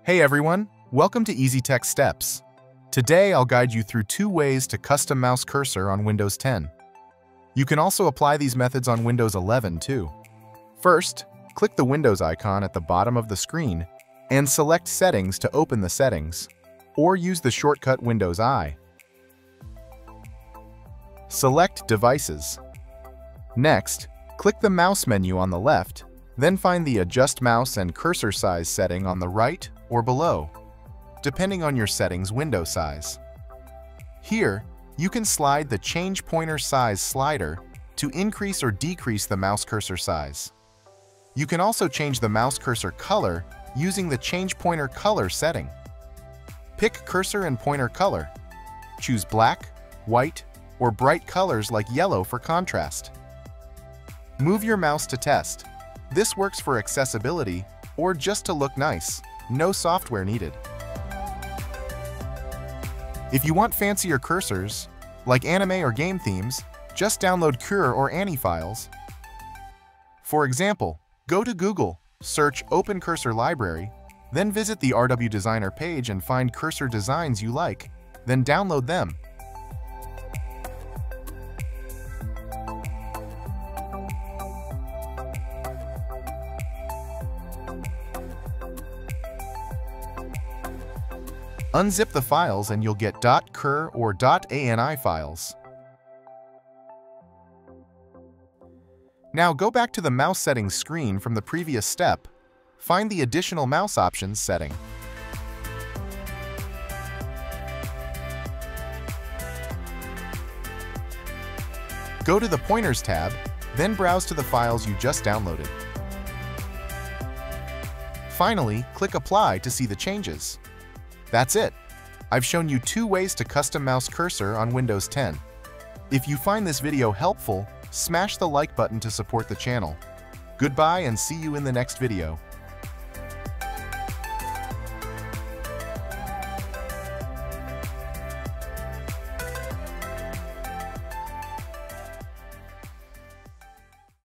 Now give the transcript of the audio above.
Hey everyone, welcome to Easy Tech Steps. Today I'll guide you through 2 ways to custom mouse cursor on Windows 10. You can also apply these methods on Windows 11 too. First, click the Windows icon at the bottom of the screen and select Settings to open the settings, or use the shortcut Windows I. Select Devices. Next, click the mouse menu on the left, then find the Adjust Mouse and Cursor Size setting on the right or below, depending on your settings window size. Here, you can slide the Change Pointer Size slider to increase or decrease the mouse cursor size. You can also change the mouse cursor color using the Change Pointer Color setting. Pick cursor and pointer color. Choose black, white, or bright colors like yellow for contrast. Move your mouse to test. This works for accessibility or just to look nice. No software needed. If you want fancier cursors, like anime or game themes, just download Cure or Ani files. For example, go to Google, search Open Cursor Library, then visit the RW Designer page and find cursor designs you like, then download them. Unzip the files and you'll get .cur or .ani files. Now go back to the mouse settings screen from the previous step. Find the Additional Mouse Options setting. Go to the Pointers tab, then browse to the files you just downloaded. Finally, click Apply to see the changes. That's it. I've shown you 2 ways to custom mouse cursor on Windows 10. If you find this video helpful, smash the like button to support the channel. Goodbye and see you in the next video.